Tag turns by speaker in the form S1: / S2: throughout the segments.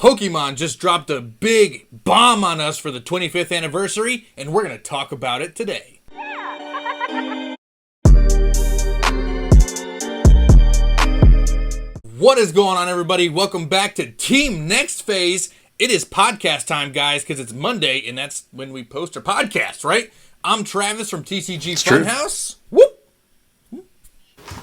S1: Pokemon just dropped a big bomb on us for the 25th anniversary, and we're going to talk about it today. What is going on, everybody? Welcome back to Team Next Phase. It is podcast time, guys, because it's Monday, and that's when we post our podcast, right? I'm Travis from TCG Funhouse. Whoop!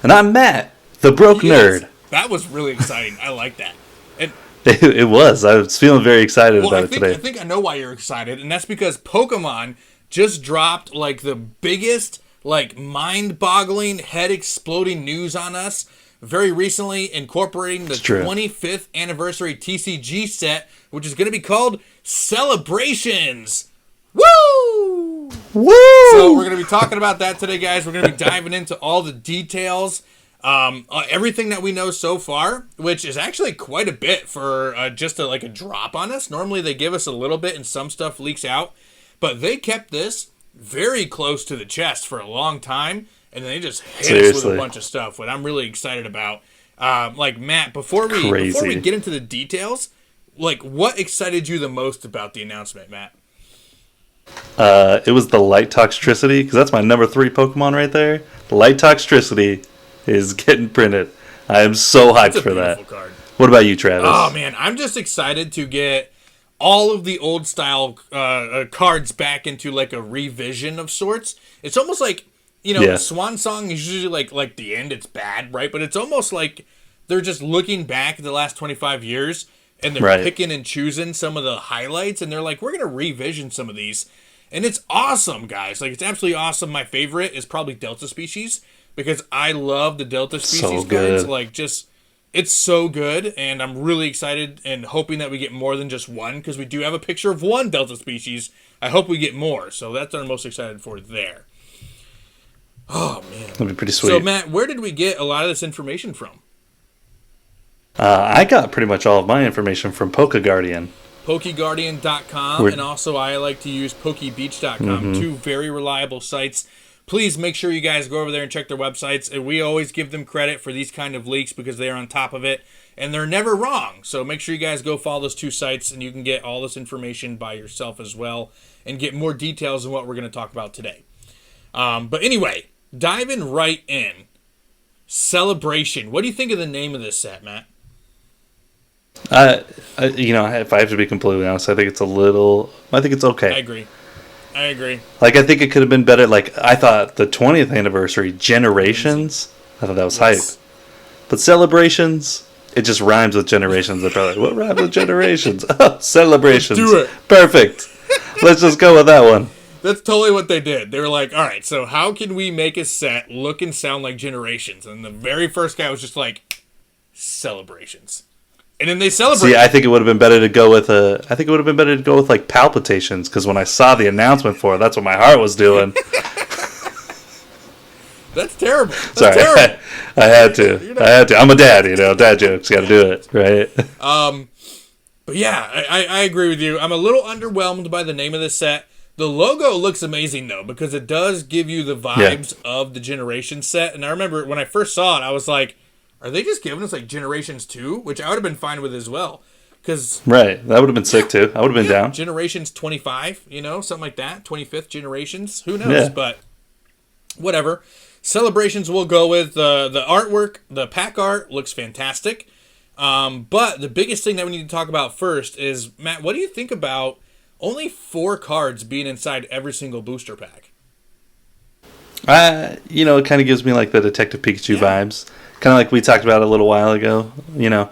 S2: And I'm Matt, the broke nerd.
S1: That was really exciting. I like that. And
S2: It was. I was feeling very excited about it today.
S1: I think I know why you're excited, and that's because Pokemon just dropped like the biggest, like mind-boggling, head-exploding news on us very recently, incorporating the 25th anniversary TCG set, which is going to be called Celebrations. Woo!
S2: Woo!
S1: So we're going to be talking about that today, guys. We're going to be diving into all the details. Everything that we know so far, which is actually quite a bit for just a drop on us. Normally they give us a little bit and some stuff leaks out, but they kept this very close to the chest for a long time, and then they just hit us with a bunch of stuff, what I'm really excited about. Matt, before we get into the details, what excited you the most about the announcement, Matt?
S2: It was the Light Toxtricity, because that's my number 3 Pokemon right there. Light Toxtricity is getting printed. I am so hyped for that. Card. What about you, Travis?
S1: Oh, man, I'm just excited to get all of the old style cards back into a revision of sorts. It's almost like, Swan Song is usually like the end, it's bad, right? But it's almost like they're just looking back at the last 25 years and they're picking and choosing some of the highlights, and they're like, we're going to revision some of these. And it's awesome, guys. It's absolutely awesome. My favorite is probably Delta Species, because I love the Delta Species cards. It's so good, and I'm really excited and hoping that we get more than just one, because we do have a picture of one Delta Species. I hope we get more, so that's what I'm most excited for there. Oh, man.
S2: That'd be pretty sweet.
S1: So, Matt, where did we get a lot of this information from?
S2: I got pretty much all of my information from PokeGuardian.
S1: PokeGuardian.com, and also I like to use PokeBeach.com, two very reliable sites. Please make sure you guys go over there and check their websites. And we always give them credit for these kind of leaks because they're on top of it, and they're never wrong. So make sure you guys go follow those two sites, and you can get all this information by yourself as well and get more details on what we're going to talk about today. But anyway, diving right in. Celebration. What do you think of the name of this set, Matt?
S2: If I have to be completely honest, I think it's okay.
S1: I agree. I
S2: think it could have been better. I thought the 20th anniversary, Generations, I thought that was hype. But Celebrations, it just rhymes with Generations. They're probably like, what rhymes with Generations? Oh, Celebrations.
S1: Let's do it.
S2: Perfect. Let's just go with that one.
S1: That's totally what they did. They were like, all right, so how can we make a set look and sound like Generations? And the very first guy was just like, Celebrations. And then they celebrate.
S2: See, I think it would have been better to go with Palpitations, because when I saw the announcement for it, that's what my heart was doing.
S1: That's terrible.
S2: Sorry,
S1: terrible.
S2: I had to. I'm a dad, dad jokes. Got to do it, right?
S1: But yeah, I agree with you. I'm a little underwhelmed by the name of this set. The logo looks amazing though, because it does give you the vibes of the Generation set. And I remember when I first saw it, I was like, are they just giving us Generations 2? Which I would have been fine with as well.
S2: Right, that would have been sick too. I would have been down.
S1: Generations 25, something like that. 25th Generations. Who knows? But whatever. Celebrations we'll go with. The artwork, the pack art looks fantastic. But the biggest thing that we need to talk about first is, Matt, what do you think about only 4 cards being inside every single booster pack?
S2: It kind of gives me the Detective Pikachu vibes. Kind of like we talked about a little while ago, a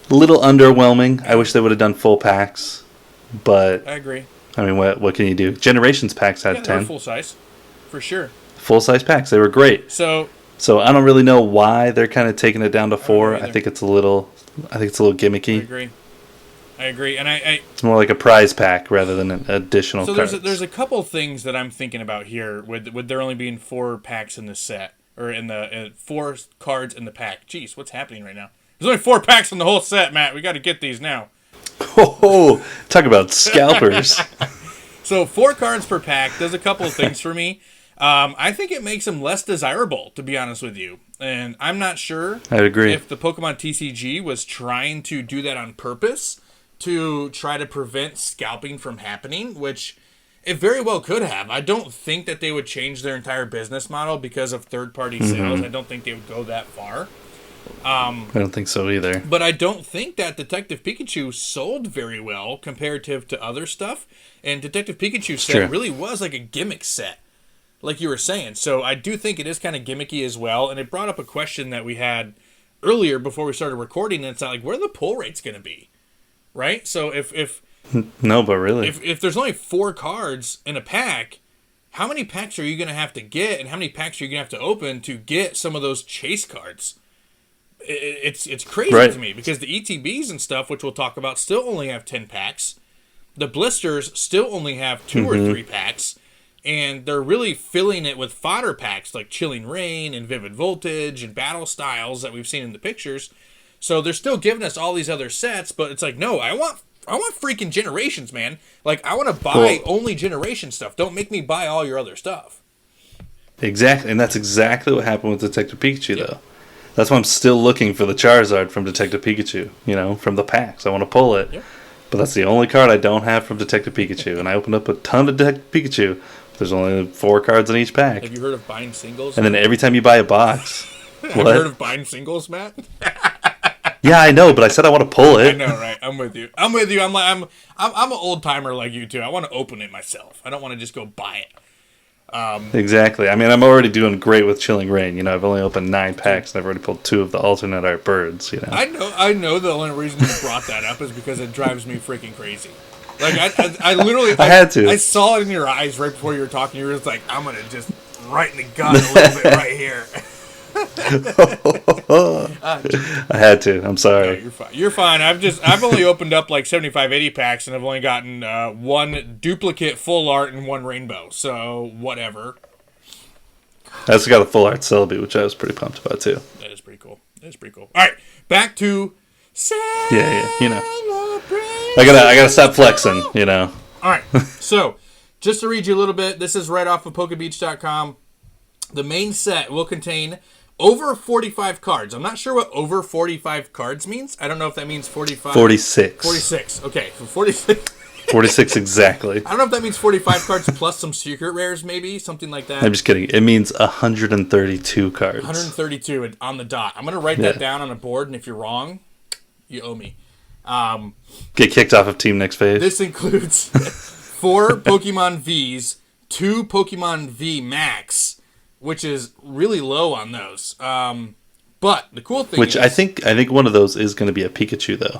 S2: little underwhelming. I wish they would have done full packs, but
S1: I agree.
S2: I mean, what can you do? Generations packs had 10.
S1: Full size, for sure.
S2: Full size packs, they were great.
S1: So
S2: I don't really know why they're kind of taking it down to 4. I think it's a little gimmicky.
S1: I agree, and
S2: it's more like a prize pack rather than an additional.
S1: So there's a couple things that I'm thinking about here with there only being 4 packs in the set. Or in the 4 cards in the pack. Jeez, what's happening right now? There's only 4 packs in the whole set, Matt. We got to get these now.
S2: Oh, talk about scalpers.
S1: So 4 cards per pack does a couple of things for me. I think it makes them less desirable, to be honest with you. And I'm not sure
S2: I agree.
S1: if the Pokemon TCG was trying to do that on purpose. to try to prevent scalping from happening, which it very well could have. I don't think that they would change their entire business model because of third-party sales. I don't think they would go that far.
S2: I don't think so either.
S1: But I don't think that Detective Pikachu sold very well comparative to other stuff. And Detective Pikachu set really was like a gimmick set, like you were saying. So I do think it is kind of gimmicky as well. And it brought up a question that we had earlier before we started recording. And it's not like, what are the pull rates going to be? Right? So if
S2: no, but really,
S1: if there's only 4 cards in a pack, how many packs are you going to have to get, and how many packs are you going to have to open to get some of those chase cards? It's crazy to me, because the ETBs and stuff, which we'll talk about, still only have 10 packs. The blisters still only have 2 or 3 packs, and they're really filling it with fodder packs like Chilling Reign and Vivid Voltage and Battle Styles that we've seen in the pictures. So they're still giving us all these other sets, but it's like, no, I want freaking Generations, man. Like, I want to buy only Generation stuff. Don't make me buy all your other stuff.
S2: Exactly, and that's exactly what happened with Detective Pikachu, though. That's why I'm still looking for the Charizard from Detective Pikachu, from the packs. I want to pull it. But that's the only card I don't have from Detective Pikachu. And I opened up a ton of Detective Pikachu. There's only 4 cards in each pack.
S1: Have you heard of buying singles?
S2: And then every time you buy a box...
S1: Have you heard of buying singles, Matt?
S2: Yeah, I know, but I said I want to pull it.
S1: I know, right? I'm with you. I'm an old timer like you too. I want to open it myself. I don't want to just go buy it.
S2: Exactly. I mean, I'm already doing great with Chilling Reign. I've only opened 9 packs, and I've already pulled 2 of the alternate art birds.
S1: I know. The only reason you brought that up is because it drives me freaking crazy. Like I literally,
S2: I had to.
S1: I saw it in your eyes right before you were talking. You were just like, I'm gonna just right in the gun a little bit right here.
S2: I had to. I'm sorry.
S1: No, you're fine. You're fine. I've only opened up like 75, 80 packs, and I've only gotten 1 duplicate full art and 1 rainbow. So whatever.
S2: I also got a full art Celebi, which I was pretty pumped about too.
S1: That is pretty cool. All right, back to
S2: yeah. I gotta stop flexing.
S1: All right. So just to read you a little bit, this is right off of PokeBeach.com. The main set will contain over 45 cards. I'm not sure what over 45 cards means. I don't know if that means 45.
S2: 46.
S1: 46. Okay, so 46.
S2: 46 exactly.
S1: I don't know if that means 45 cards plus some secret rares, maybe something like that.
S2: I'm just kidding. It means 132 cards.
S1: 132 on the dot. I'm gonna write that down on a board, and if you're wrong, you owe me.
S2: Get kicked off of Team Next Phase.
S1: This includes 4 Pokemon Vs, 2 Pokemon V Max, which is really low on those. But the cool thing is...
S2: I think one of those is going to be a Pikachu, though.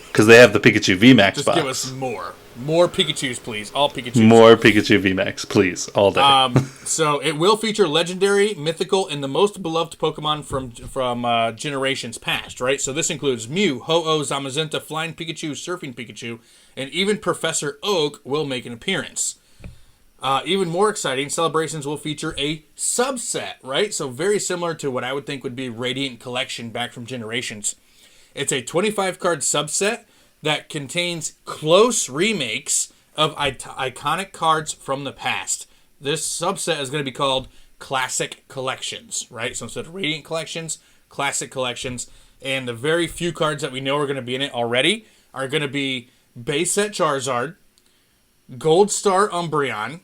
S2: Because they have the Pikachu VMAX
S1: just
S2: box.
S1: Give us more. More Pikachus, please. All Pikachus.
S2: More Pikachu VMAX, please. All day.
S1: So it will feature legendary, mythical, and the most beloved Pokemon from generations past, right? So this includes Mew, Ho-Oh, Zamazenta, Flying Pikachu, Surfing Pikachu, and even Professor Oak will make an appearance. Even more exciting, Celebrations will feature a subset, right? So very similar to what I would think would be Radiant Collection back from Generations. It's a 25-card subset that contains close remakes of iconic cards from the past. This subset is going to be called Classic Collections, right? So instead of Radiant Collections, Classic Collections. And the very few cards that we know are going to be in it already are going to be Base Set Charizard, Gold Star Umbreon,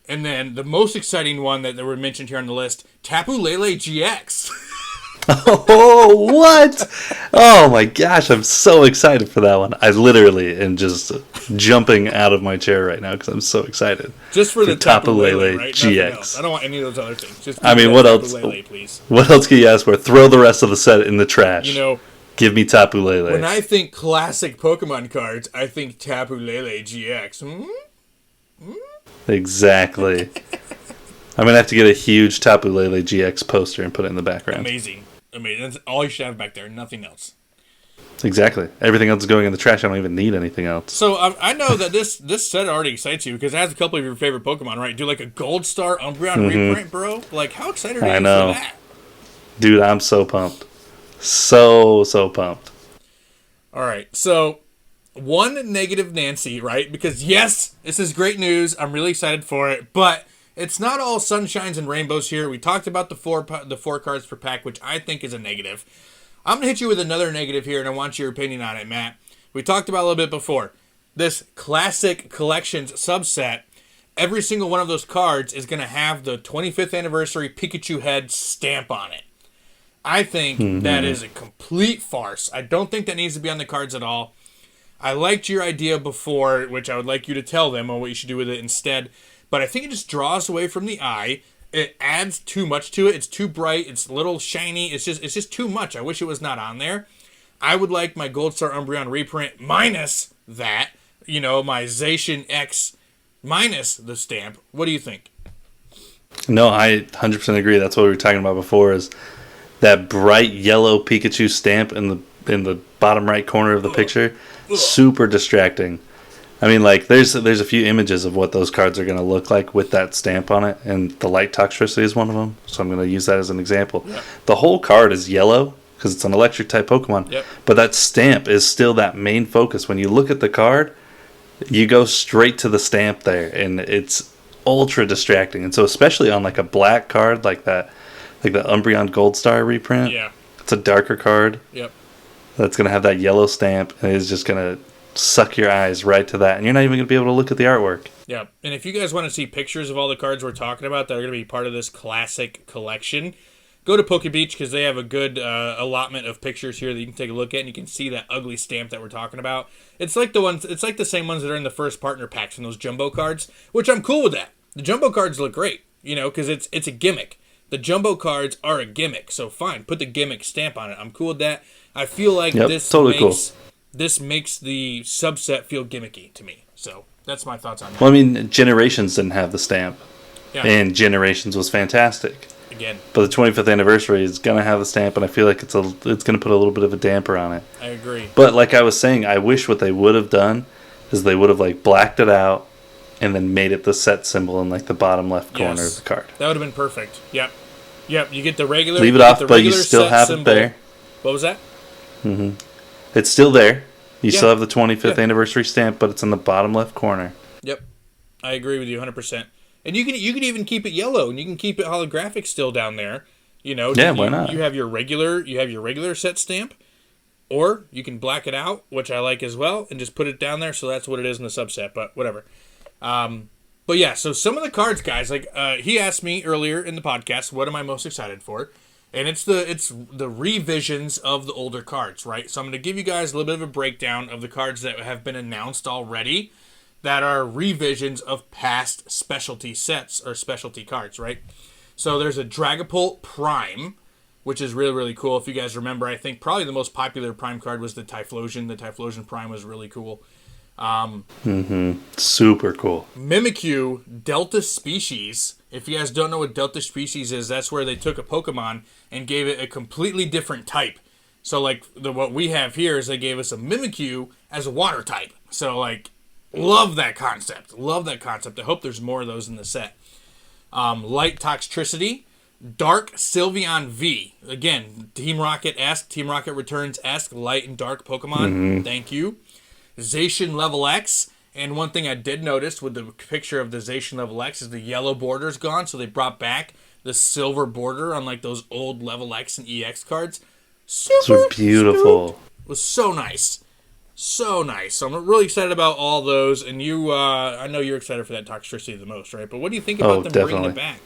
S1: and then the most exciting one that were mentioned here on the list, Tapu Lele GX.
S2: Oh, what? Oh my gosh, I'm so excited for that one. I literally am just jumping out of my chair right now because I'm so excited.
S1: Just for the Tapu Lele, right?
S2: GX.
S1: I don't want any of those other things. Just
S2: what else?
S1: Lele, please.
S2: What else can you ask for? Throw the rest of the set in the trash. Give me Tapu Lele.
S1: When I think classic Pokemon cards, I think Tapu Lele GX.
S2: Exactly. I'm going to have to get a huge Tapu Lele GX poster and put it in the background.
S1: Amazing. That's all you should have back there. Nothing else.
S2: Exactly. Everything else is going in the trash. I don't even need anything else.
S1: So I know that this set already excites you because it has a couple of your favorite Pokemon, right? Do like a Gold Star Umbreon reprint, bro? Like, how excited are you for that?
S2: Dude, I'm so pumped. So pumped.
S1: All right. So, one negative Nancy, right? Because, yes, this is great news. I'm really excited for it. But it's not all sunshines and rainbows here. We talked about the four cards per pack, which I think is a negative. I'm going to hit you with another negative here, and I want your opinion on it, Matt. We talked about it a little bit before. This Classic Collections subset, every single one of those cards is going to have the 25th anniversary Pikachu head stamp on it. I think that is a complete farce. I don't think that needs to be on the cards at all. I liked your idea before, which I would like you to tell them on what you should do with it instead. But I think it just draws away from the eye. It adds too much to it. It's too bright. It's a little shiny. It's just too much. I wish it was not on there. I would like my Gold Star Umbreon reprint minus that. My Zacian X minus the stamp. What do you think?
S2: No, I 100% agree. That's what we were talking about before, is that bright yellow Pikachu stamp in the bottom right corner of the picture. Super distracting. I mean, like, there's a few images of what those cards are going to look like with that stamp on it, and the Light Toxtricity is one of them, so I'm going to use that as an example. Yep. The whole card is yellow because it's an electric-type Pokemon,
S1: yep.
S2: But that stamp is still that main focus. When you look at the card, you go straight to the stamp there, and it's ultra distracting. And so especially on, like, a black card like that, like the Umbreon Gold Star reprint,
S1: yeah,
S2: it's a darker card.
S1: Yep.
S2: That's going to have that yellow stamp, and it's just going to suck your eyes right to that, and you're not even going to be able to look at the artwork.
S1: Yeah, and if you guys want to see pictures of all the cards we're talking about that are going to be part of this classic collection, go to PokeBeach because they have a good allotment of pictures here that you can take a look at, and you can see that ugly stamp that we're talking about. It's like the same ones that are in the first partner packs and those jumbo cards, which I'm cool with that. The jumbo cards look great, because it's a gimmick. The jumbo cards are a gimmick, so fine, put the gimmick stamp on it. I'm cool with that. I feel like this makes the subset feel gimmicky to me. So that's my thoughts on that.
S2: Well, I mean, Generations didn't have the stamp, and Generations was fantastic.
S1: Again,
S2: but the 25th anniversary is gonna have the stamp, and I feel like it's gonna put a little bit of a damper on it.
S1: I agree.
S2: But like I was saying, I wish what they would have done is they would have like blacked it out and then made it the set symbol in like the bottom left corner of the card.
S1: That would have been perfect. Yep. You get the regular.
S2: Leave it off, but you still have it there.
S1: What was that?
S2: Mm-hmm. It's still there. You still have the 25th anniversary stamp, but it's in the bottom left corner.
S1: Yep, I agree with you 100%. And you can even keep it yellow, and you can keep it holographic still down there.
S2: Why not?
S1: You have your regular set stamp, or you can black it out, which I like as well, and just put it down there. So that's what it is in the subset. But whatever. But yeah, so some of the cards, guys, like he asked me earlier in the podcast, what am I most excited for? And it's the revisions of the older cards, right? So I'm going to give you guys a little bit of a breakdown of the cards that have been announced already that are revisions of past specialty sets or specialty cards, right? So there's a Dragapult Prime, which is really, really cool. If you guys remember, I think probably the most popular Prime card was the Typhlosion. The Typhlosion Prime was really cool.
S2: Super cool.
S1: Mimikyu Delta Species. If you guys don't know what Delta Species is, that's where they took a Pokemon and gave it a completely different type. So, like, what we have here is they gave us a Mimikyu as a water type. So, like, love that concept. I hope there's more of those in the set. Light Toxtricity. Dark Sylveon V. Again, Team Rocket-esque, Team Rocket Returns-esque, light and dark Pokemon. Thank you. Zacian Level X. And one thing I did notice with the picture of the Zacian Level X is the yellow border's gone, so they brought back the silver border on like those old Level X and EX cards.
S2: Super beautiful.
S1: It was so nice. So nice. So I'm really excited about all those. And you, I know you're excited for that Toxtricity the most, right? But what do you think about them bringing it back?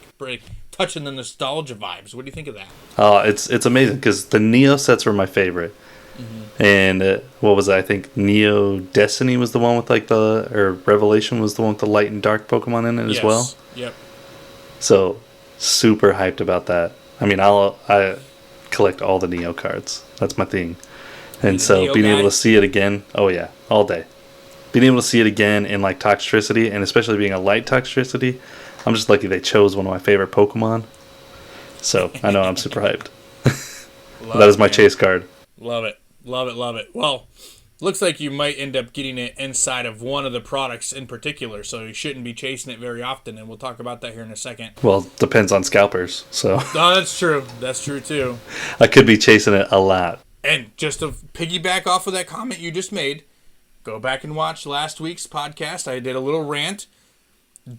S1: Touching the nostalgia vibes. What do you think of that?
S2: Oh, it's amazing because the Neo sets were my favorite. And what was it? I think Neo Destiny was the one with like or Revelation was the one with the light and dark Pokemon in it as well.
S1: Yep.
S2: So super hyped about that. I mean, I collect all the Neo cards. That's my thing. And so being able to see it again, oh yeah, all day. Being able to see it again in like Toxtricity, and especially being a light Toxtricity, I'm just lucky they chose one of my favorite Pokemon. So I know I'm super hyped. That is my chase card.
S1: Love it. Well, looks like you might end up getting it inside of one of the products in particular, so you shouldn't be chasing it very often, and we'll talk about that here in a second.
S2: Well, depends on scalpers, so.
S1: No, that's true. That's true, too.
S2: I could be chasing it a lot.
S1: And just to piggyback off of that comment you just made, go back and watch last week's podcast. I did a little rant.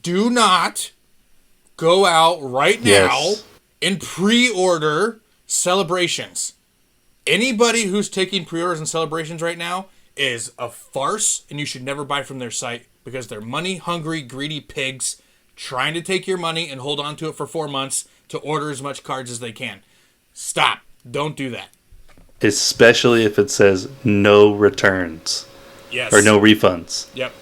S1: Do not go out right now and pre-order Celebrations. Anybody who's taking pre-orders and Celebrations right now is a farce, and you should never buy from their site because they're money-hungry, greedy pigs trying to take your money and hold on to it for 4 months to order as much cards as they can. Stop. Don't do that.
S2: Especially if it says no returns.
S1: Yes.
S2: Or no refunds.
S1: Yep.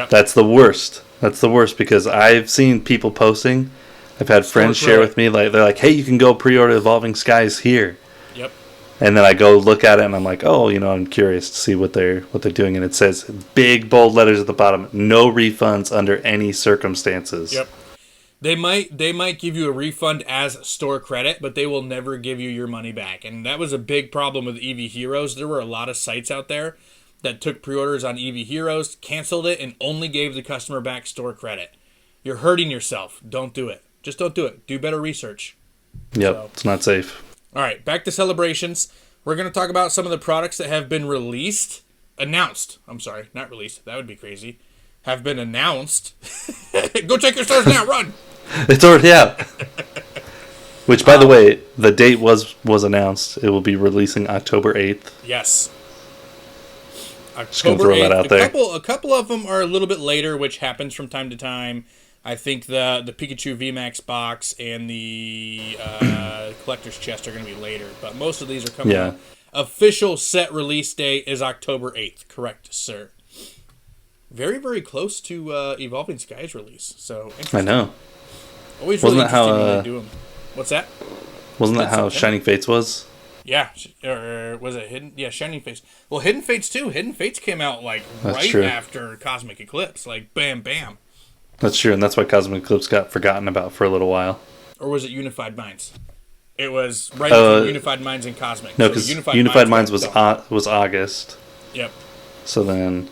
S2: That's the worst. That's the worst because I've seen people posting. I've had friends share with me, like they're like, "Hey, you can go pre-order Evolving Skies here."
S1: Yep.
S2: And then I go look at it and I'm like, "Oh, I'm curious to see what they're doing." And it says big bold letters at the bottom, "No refunds under any circumstances."
S1: Yep. They might give you a refund as store credit, but they will never give you your money back. And that was a big problem with EV Heroes. There were a lot of sites out there that took pre-orders on EV Heroes, canceled it, and only gave the customer back store credit. You're hurting yourself. Don't do it. Just don't do it. Do better research.
S2: Yep, it's not safe.
S1: All right, back to celebrations. We're going to talk about some of the products that have been announced. I'm sorry, not released. That would be crazy. Have been announced. Go check your stores now. Run.
S2: It's already out. Which, by the way, the date was announced. It will be releasing October 8th.
S1: Yes.
S2: Just gonna throw that out there.
S1: A couple of them are a little bit later, which happens from time to time. I think the Pikachu VMAX box and the collector's chest are going to be later, but most of these are coming out. Official set release date is October 8th. Correct, sir. Very, very close to Evolving Skies release. So
S2: I know.
S1: Always really interesting when they do them. What's that?
S2: Wasn't that how Shining Fates was?
S1: Yeah, or was it Hidden? Yeah, Shining Fates. Well, Hidden Fates too. Hidden Fates came out after Cosmic Eclipse, like bam, bam.
S2: That's true, and that's why Cosmic Eclipse got forgotten about for a little while.
S1: Or was it Unified Minds? It was right between Unified Minds and Cosmic.
S2: No, because Unified Minds was August.
S1: Yep.
S2: So then,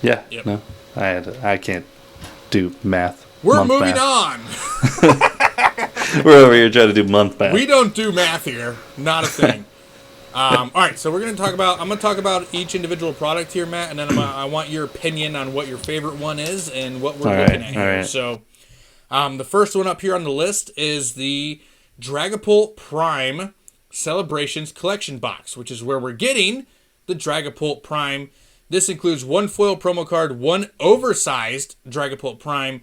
S2: no, I can't do math.
S1: We're moving on.
S2: We're over here trying to do month math.
S1: We don't do math here. Not a thing. All right, so we're going to talk about. I'm going to talk about each individual product here, Matt, and then I want your opinion on what your favorite one is and what we're looking at here. Right. So, the first one up here on the list is the Dragapult Prime Celebrations Collection Box, which is where we're getting the Dragapult Prime. This includes one foil promo card, one oversized Dragapult Prime,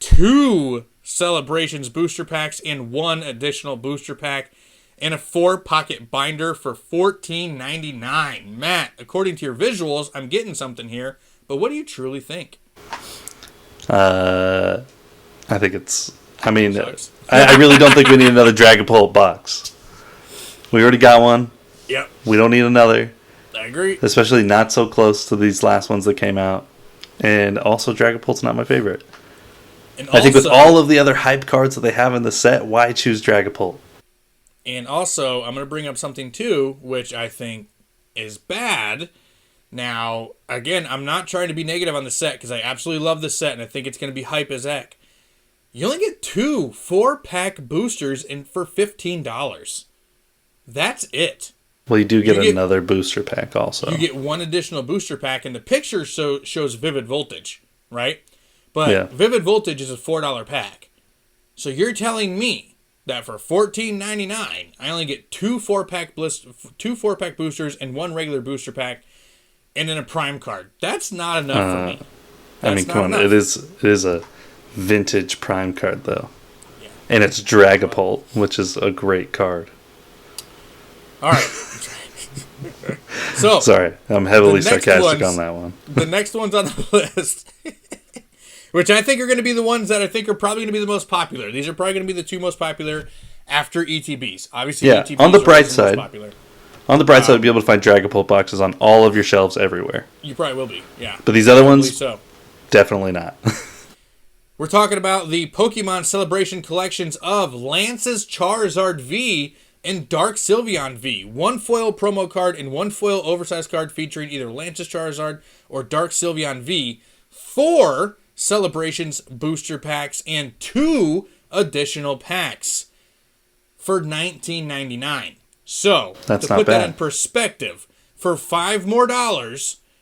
S1: 2 Celebrations booster packs, and 1 additional booster pack, and a 4-pocket binder for $14.99. Matt, according to your visuals, I'm getting something here, but what do you truly think?
S2: I think it's... I mean, I really don't think we need another Dragapult box. We already got one.
S1: Yep.
S2: We don't need another.
S1: I agree.
S2: Especially not so close to these last ones that came out. And also, Dragapult's not my favorite. And I think with all of the other hype cards that they have in the set, why choose Dragapult?
S1: And also, I'm going to bring up something too, which I think is bad. Now, again, I'm not trying to be negative on the set because I absolutely love the set and I think it's going to be hype as heck. You only get 2 4-pack boosters for $15. That's it.
S2: Well, you do get another booster pack also.
S1: You get 1 additional booster pack, and the picture shows Vivid Voltage, right? But Vivid Voltage is a $4 pack. So you're telling me that for $14.99, I only get 2 4-pack boosters and 1 regular booster pack, and then a Prime card. That's not enough for me.
S2: I mean, come on, it is a vintage Prime card though, and it's Dragapult, which is a great card.
S1: All right. So
S2: sorry, I'm heavily sarcastic on that one.
S1: The next ones on the list, which I think are going to be the ones that I think are probably going to be the most popular. These are probably going to be the 2 most popular after ETBs. Obviously, ETBs
S2: on the bright side,
S1: most popular.
S2: On the bright side, you'll be able to find Dragapult boxes on all of your shelves everywhere.
S1: You probably will be, yeah.
S2: But these other ones, definitely not.
S1: We're talking about the Pokemon Celebration Collections of Lance's Charizard V and Dark Sylveon V. 1 foil promo card and 1 foil oversized card featuring either Lance's Charizard or Dark Sylveon V. 4 Celebrations booster packs and 2 additional packs for $19.99. So,
S2: that's
S1: to put that in perspective, for $5 more,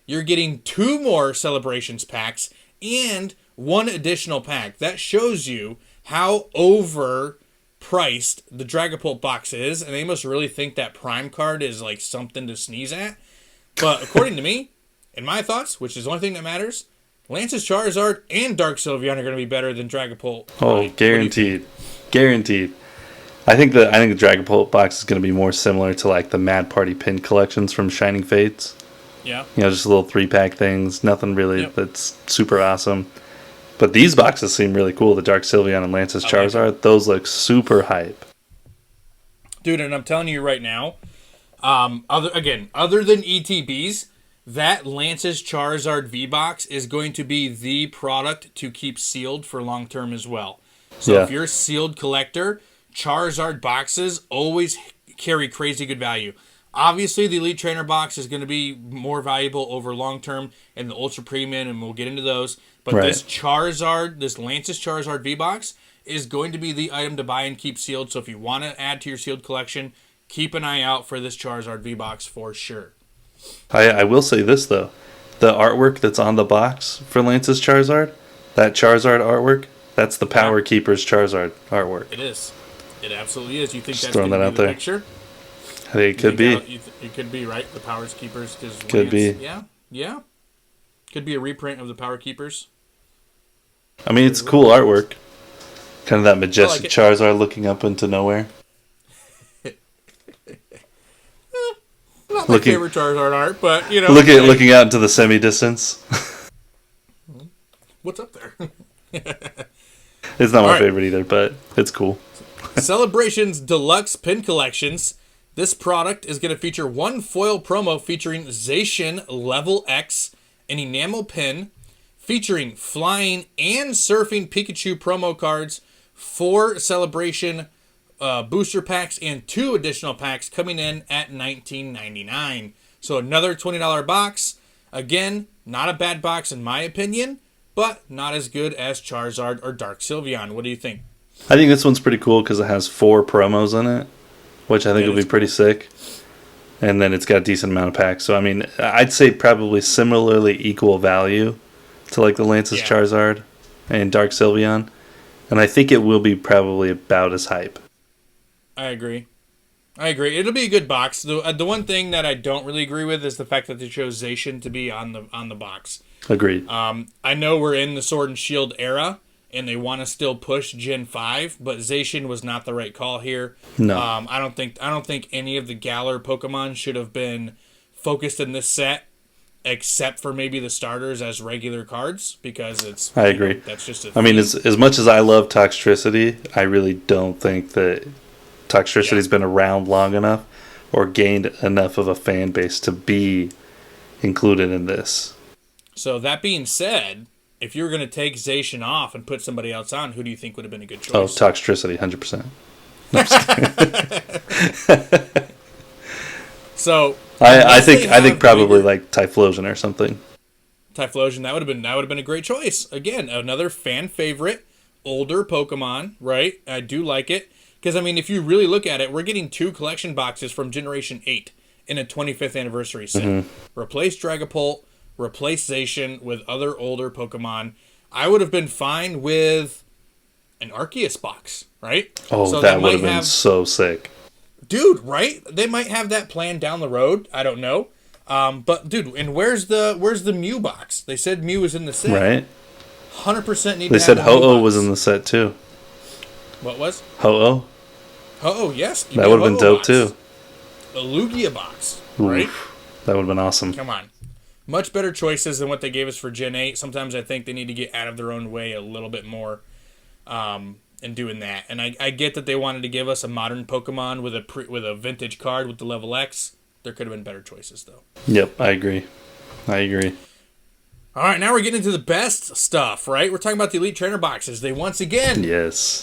S1: you're getting 2 more Celebrations packs and 1 additional pack. That shows you how overpriced the Dragapult box is, and they must really think that Prime card is like something to sneeze at. But according to me, in my thoughts, which is the only thing that matters, Lance's Charizard and Dark Sylveon are going to be better than Dragapult.
S2: Oh, guaranteed. Guaranteed. I think the Dragapult box is going to be more similar to like the Mad Party Pin Collections from Shining Fates.
S1: Yeah.
S2: Just little 3-pack things. Nothing really that's super awesome. But these boxes seem really cool. The Dark Sylveon and Lance's Charizard, those look super hype.
S1: Dude, and I'm telling you right now, other than ETBs, that Lance's Charizard V-Box is going to be the product to keep sealed for long term as well. So if you're a sealed collector, Charizard boxes always carry crazy good value. Obviously, the Elite Trainer box is going to be more valuable over long term and the Ultra Premium, and we'll get into those. But this Lance's Charizard V-Box is going to be the item to buy and keep sealed. So if you want to add to your sealed collection, keep an eye out for this Charizard V-Box for sure.
S2: I will say this, though. The artwork that's on the box for Lance's Charizard, that Charizard artwork, that's the Power Keepers Charizard artwork.
S1: It is. It absolutely is. You think
S2: Just
S1: that's going to be the picture?
S2: I think it could be.
S1: It could be, right? The Power Keepers.
S2: Could be.
S1: Yeah. Could be a reprint of the Power Keepers.
S2: I mean, it's cool artwork. Kind of that majestic Charizard looking up into nowhere.
S1: Not my favorite Charizard art, but,
S2: looking out into the semi-distance.
S1: What's up there?
S2: It's not my favorite either, but it's cool.
S1: Celebrations Deluxe Pin Collections. This product is going to feature one foil promo featuring Zacian LvL X, an enamel pin, featuring flying and surfing Pikachu promo cards, 4 celebration booster packs, and 2 additional packs coming in at $19.99. So another $20 box. Again, not a bad box in my opinion, but not as good as Charizard or Dark Sylveon. What do you think?
S2: I think this one's pretty cool because it has 4 promos in it, which I think will be pretty sick. And then it's got a decent amount of packs. So, I mean, I'd say probably similarly equal value to like the Lance's Charizard and Dark Sylveon. And I think it will be probably about as hype.
S1: I agree. It'll be a good box. The one thing that I don't really agree with is the fact that they chose Zacian to be on the box.
S2: Agreed.
S1: I know we're in the Sword and Shield era, and they want to still push Gen 5, but Zacian was not the right call here.
S2: No.
S1: I don't think any of the Galar Pokemon should have been focused in this set, except for maybe the starters as regular cards, because it's...
S2: I agree.
S1: That's just
S2: I mean, as much as I love Toxtricity, I really don't think that Toxtricity's been around long enough or gained enough of a fan base to be included in this.
S1: So that being said, if you were going to take Zacian off and put somebody else on, who do you think would have been a good choice?
S2: Oh, Toxtricity, 100%. No,
S1: so
S2: I think probably like Typhlosion or something.
S1: Typhlosion, that would have been a great choice. Again, another fan favorite, older Pokemon, right? I do like it. Because, I mean, if you really look at it, we're getting 2 collection boxes from Generation 8 in a 25th anniversary set. Mm-hmm. Replace Dragapult, replace Zacian with other older Pokemon. I would have been fine with an Arceus box, right?
S2: Oh, so that would have been so sick.
S1: Dude, right? They might have that plan down the road. I don't know. But, dude, and where's the Mew box? They said Mew was in the set.
S2: Right.
S1: 100% need
S2: They
S1: to
S2: said
S1: have a Mew
S2: Ho-Oh
S1: box.
S2: was in the set, too.
S1: What was?
S2: Ho-Oh.
S1: Ho-Oh, yes.
S2: That would have been dope, too.
S1: A Lugia box, right?
S2: Oof, that would have been awesome.
S1: Come on. Much better choices than what they gave us for Gen 8. Sometimes I think they need to get out of their own way a little bit more in doing that. And I get that they wanted to give us a modern Pokemon with a vintage card with the LvL X. There could have been better choices, though.
S2: Yep, I agree.
S1: All right, now we're getting into the best stuff, right? We're talking about the Elite Trainer boxes. They once again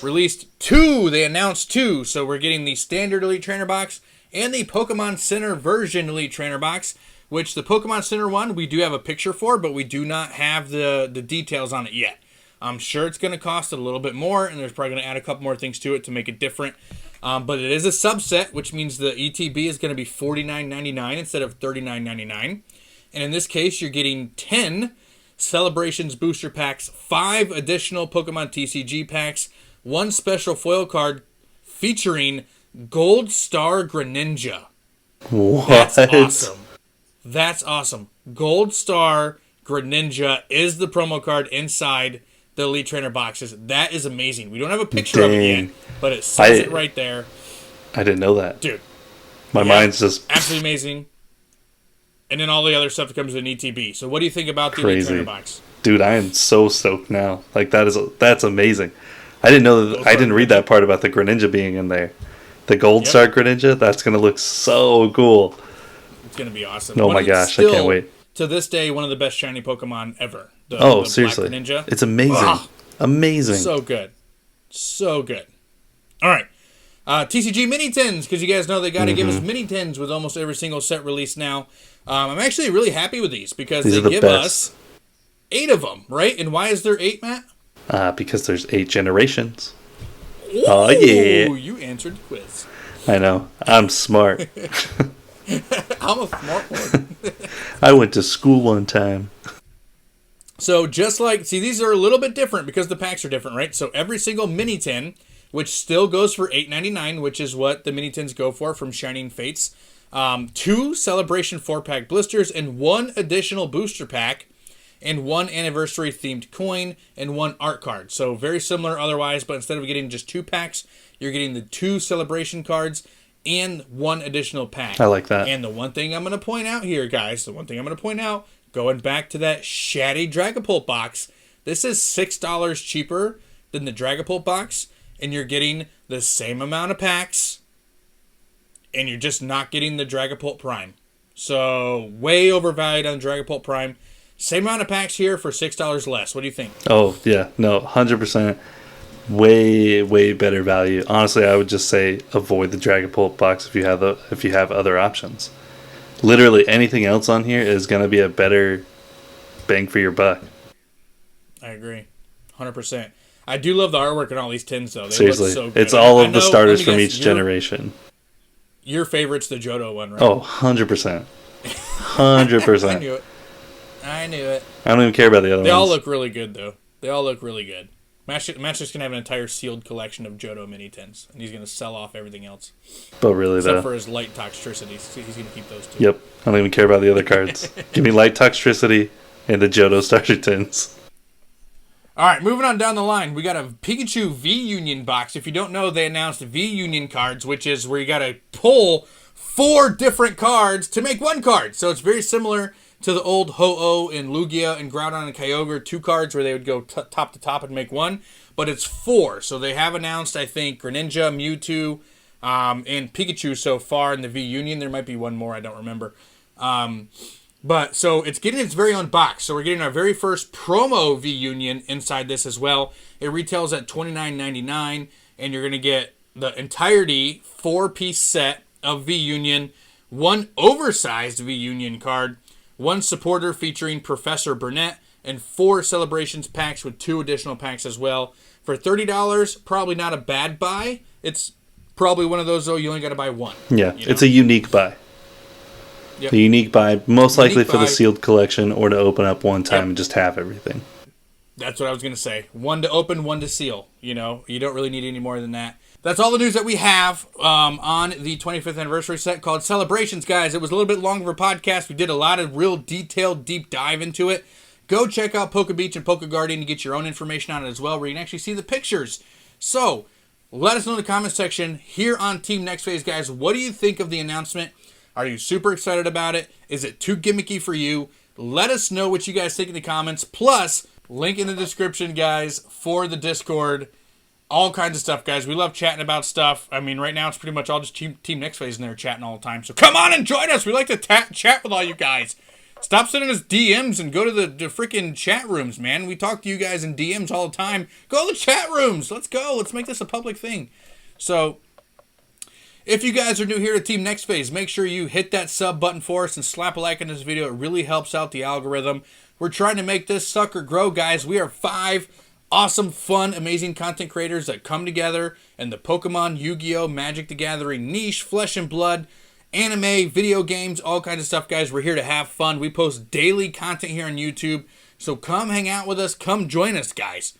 S1: released 2. They announced 2. So we're getting the standard Elite Trainer box and the Pokemon Center version Elite Trainer box, which the Pokemon Center one we do have a picture for, but we do not have the details on it yet. I'm sure it's going to cost a little bit more, and there's probably going to add a couple more things to it to make it different. But it is a subset, which means the ETB is going to be $49.99 instead of $39.99. And in this case, you're getting 10 Celebrations booster packs, 5 additional Pokemon TCG packs, 1 special foil card featuring Gold Star Greninja.
S2: What?
S1: That's awesome. That's awesome. Gold Star Greninja is the promo card inside the Elite Trainer boxes. That is amazing. We don't have a picture of it yet, but it says it right there.
S2: I didn't know that.
S1: Dude.
S2: My mind's just...
S1: Absolutely amazing. And then all the other stuff that comes with an ETB. So what do you think about the Elite Trainer box?
S2: Dude, I am so stoked now. Like, that's amazing. I didn't know that. I didn't read that part about the Greninja being in there. The Gold Star Greninja, that's going to look so cool.
S1: It's going to be awesome.
S2: Oh my gosh, I can't wait.
S1: To this day, one of the best shiny Pokemon ever.
S2: The seriously. Black Greninja. It's amazing. Ugh. Amazing.
S1: So good. So good. All right. TCG Mini Tins, because you guys know they got to give us Mini Tins with almost every single set released now. I'm actually really happy with these because they give us 8 of them, right? And why is there 8, Matt?
S2: Because there's 8 generations.
S1: Ooh, oh, yeah. You answered the quiz.
S2: I know. I'm smart.
S1: I'm a smart one.
S2: I went to school one time.
S1: So just like, see, these are a little bit different because the packs are different, right? So every single Mini Tin, which still goes for $8.99, which is what the Mini Tins go for from Shining Fates. 2 Celebration 4-pack blisters and 1 additional booster pack and 1 anniversary themed coin and 1 art card. So very similar otherwise, but instead of getting just 2 packs, you're getting the 2 celebration cards and 1 additional pack.
S2: I like that.
S1: And the one thing I'm going to point out here, guys, going back to that shatty Dragapult box, this is $6 cheaper than the Dragapult box, and you're getting the same amount of packs, and you're just not getting the Dragapult Prime. So, way overvalued on Dragapult Prime. Same amount of packs here for $6 less. What do you think?
S2: Oh, yeah. No, 100%. Way, way better value. Honestly, I would just say avoid the Dragapult box if you have other options. Literally anything else on here is going to be a better bang for your buck.
S1: I agree. 100%. I do love the artwork on all these tins, though. They
S2: Seriously,
S1: look so good.
S2: It's all of the starters from each generation.
S1: Your favorite's the Johto one, right?
S2: Oh, 100%. 100%.
S1: I knew it.
S2: I don't even care about the other ones.
S1: They all look really good, though. They all look really good. Master's going to have an entire sealed collection of Johto mini tins, and he's going to sell off everything else.
S2: But really,
S1: Except for his light toxicity. So he's going to keep those two.
S2: Yep. I don't even care about the other cards. Give me light toxicity and the Johto starter tins.
S1: All right, moving on down the line. We got a Pikachu V-Union box. If you don't know, they announced V-Union cards, which is where you got to pull 4 different cards to make 1 card. So it's very similar to the old Ho-Oh and Lugia and Groudon and Kyogre 2 cards where they would go top to top and make 1. But it's 4. So they have announced, I think, Greninja, Mewtwo, and Pikachu so far in the V-Union. There might be one more, I don't remember. But so it's getting its very own box. So we're getting our very first promo V-Union inside this as well. It retails at $29.99, and you're going to get the entirety 4-piece set of V-Union, 1 oversized V-Union card, 1 supporter featuring Professor Burnett, and 4 celebrations packs with 2 additional packs as well. For $30, probably not a bad buy. It's probably one of those, though, you only got to buy 1.
S2: Yeah, it's a unique buy. Yep. A unique buy, most likely for the sealed collection or to open up one time and just have everything.
S1: That's what I was going to say. 1 to open, 1 to seal. You know, you don't really need any more than that. That's all the news that we have on the 25th anniversary set called Celebrations, guys. It was a little bit longer of a podcast. We did a lot of real detailed, deep dive into it. Go check out Poke Beach and Poke Guardian to get your own information on it as well, where you can actually see the pictures. So, let us know in the comment section here on Team Next Phase, guys. What do you think of the announcement? Are you super excited about it? Is it too gimmicky for you? Let us know what you guys think in the comments. Plus, link in the description, guys, for the Discord. All kinds of stuff, guys. We love chatting about stuff. I mean, right now it's pretty much all just Team Next Phase in there chatting all the time. So come on and join us. We like to chat with all you guys. Stop sending us DMs and go to the freaking chat rooms, man. We talk to you guys in DMs all the time. Go to the chat rooms. Let's go. Let's make this a public thing. So, if you guys are new here to Team Next Phase, make sure you hit that sub button for us and slap a like on this video. It really helps out the algorithm. We're trying to make this sucker grow, guys. We are 5 awesome, fun, amazing content creators that come together in the Pokemon, Yu-Gi-Oh!, Magic the Gathering niche, flesh and blood, anime, video games, all kinds of stuff, guys. We're here to have fun. We post daily content here on YouTube. So come hang out with us. Come join us, guys.